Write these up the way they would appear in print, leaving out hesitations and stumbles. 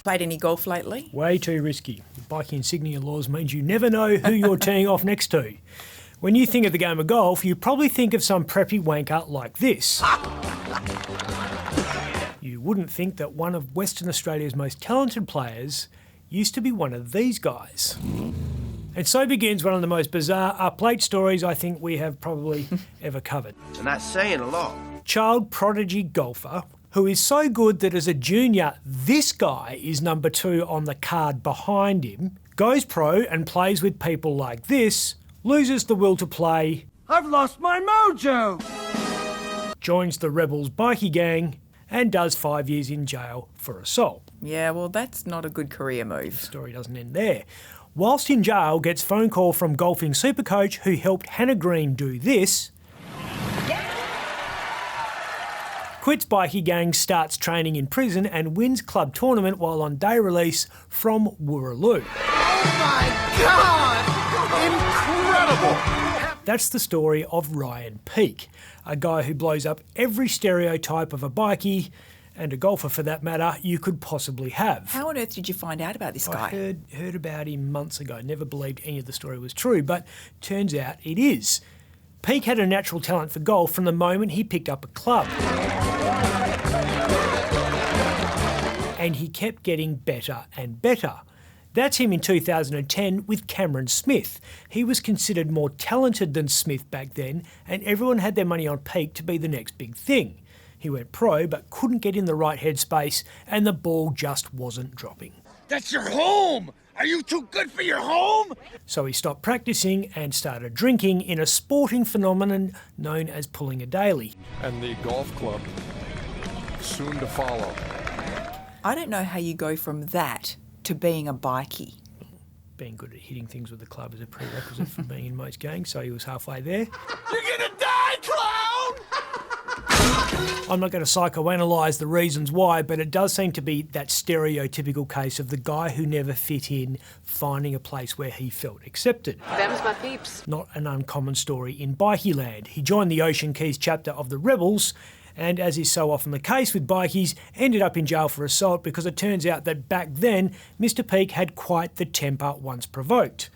Played any golf lately? Way too risky. The bikie insignia laws means you never know who you're teeing off next to. When you think of the game of golf, you probably think of some preppy wanker like this. You wouldn't think that one of Western Australia's most talented players used to be one of these guys. And so begins one of the most bizarre up-late stories I think we have probably ever covered. And that's saying a lot. Child prodigy golfer who is so good that as a junior, this guy is number 2 on the card behind him, goes pro and plays with people like this, loses the will to play, I've lost my mojo! joins the Rebels bikie gang, and does 5 years in jail for assault. Yeah, well, that's not a good career move. The story doesn't end there. Whilst in jail, gets phone call from golfing supercoach who helped Hannah Green do this. Quits bikie gang, starts training in prison and wins club tournament while on day release from Wooroloo. Oh my God! Incredible! That's the story of Ryan Peake, a guy who blows up every stereotype of a bikie, and a golfer for that matter, you could possibly have. How on earth did you find out about this guy? I heard about him months ago, never believed any of the story was true, but turns out it is. Peake had a natural talent for golf from the moment he picked up a club. And he kept getting better and better. That's him in 2010 with Cameron Smith. He was considered more talented than Smith back then, and everyone had their money on Peake to be the next big thing. He went pro, but couldn't get in the right headspace, and the ball just wasn't dropping. That's your home! Are you too good for your home? So he stopped practicing and started drinking in a sporting phenomenon known as pulling a daily. And the golf club soon to follow. I don't know how you go from that to being a bikie. Being good at hitting things with the club is a prerequisite for being in most gangs, so he was halfway there. You're gonna die, clown! I'm not going to psychoanalyse the reasons why, but it does seem to be that stereotypical case of the guy who never fit in finding a place where he felt accepted. Them's my peeps. Not an uncommon story in bikie land. He joined the Ocean Keys chapter of the Rebels, and as is so often the case with bikies, ended up in jail for assault because it turns out that back then, Mr. Peake had quite the temper once provoked.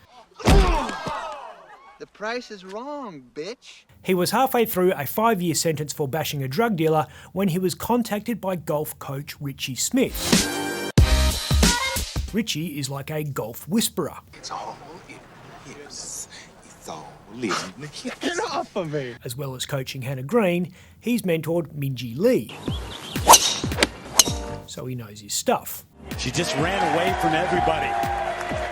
The price is wrong, bitch. He was halfway through a 5-year sentence for bashing a drug dealer when he was contacted by golf coach Richie Smith. Richie is like a golf whisperer. It's all in hips. It's all in hips. Get off of me! As well as coaching Hannah Green, he's mentored Minjee Lee. So he knows his stuff. She just ran away from everybody.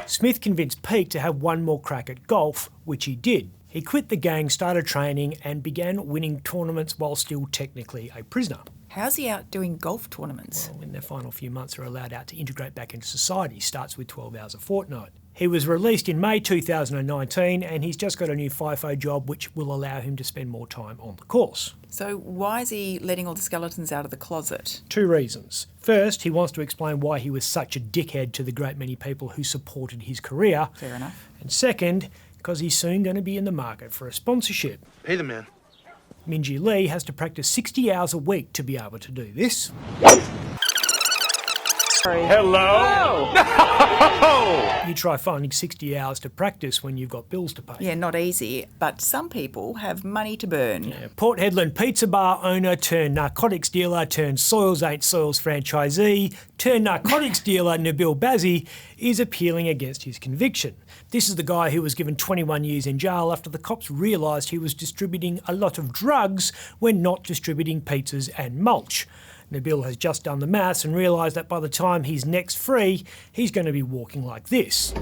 Smith convinced Peake to have one more crack at golf, which he did. He quit the gang, started training, and began winning tournaments while still technically a prisoner. How's he out doing golf tournaments? Well, in their final few months, they're allowed out to integrate back into society. Starts with 12 hours a fortnight. He was released in May 2019, and he's just got a new FIFO job, which will allow him to spend more time on the course. So why is he letting all the skeletons out of the closet? 2 reasons. First, he wants to explain why he was such a dickhead to the great many people who supported his career. Fair enough. And second, because he's soon going to be in the market for a sponsorship. Pay the man. Minjee Lee has to practice 60 hours a week to be able to do this. Hello? You try finding 60 hours to practice when you've got bills to pay. Yeah, not easy, but some people have money to burn. Yeah, Port Hedland pizza bar owner turned narcotics dealer turned Soils Ain't Soils franchisee turned narcotics dealer Nabil Bazzi is appealing against his conviction. This is the guy who was given 21 years in jail after the cops realised he was distributing a lot of drugs when not distributing pizzas and mulch. Nabil has just done the maths and realised that by the time he's next free, he's going to be walking like this.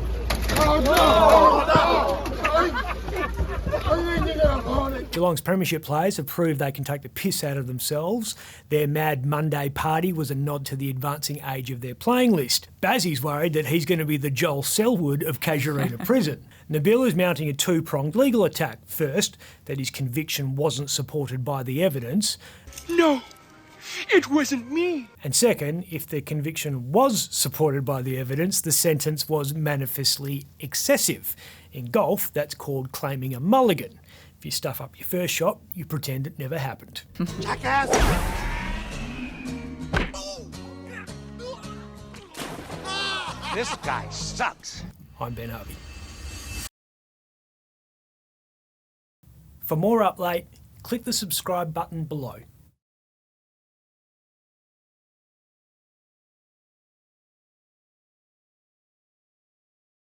Geelong's premiership players have proved they can take the piss out of themselves. Their Mad Monday party was a nod to the advancing age of their playing list. Bazzi's worried that he's going to be the Joel Selwood of Casuarina Prison. Nabil is mounting a 2-pronged legal attack. First, that his conviction wasn't supported by the evidence. No! It wasn't me! And second, if the conviction was supported by the evidence, the sentence was manifestly excessive. In golf, that's called claiming a mulligan. If you stuff up your first shot, you pretend it never happened. Jackass! This guy sucks. I'm Ben Harvey. For more Up Late, click the subscribe button below.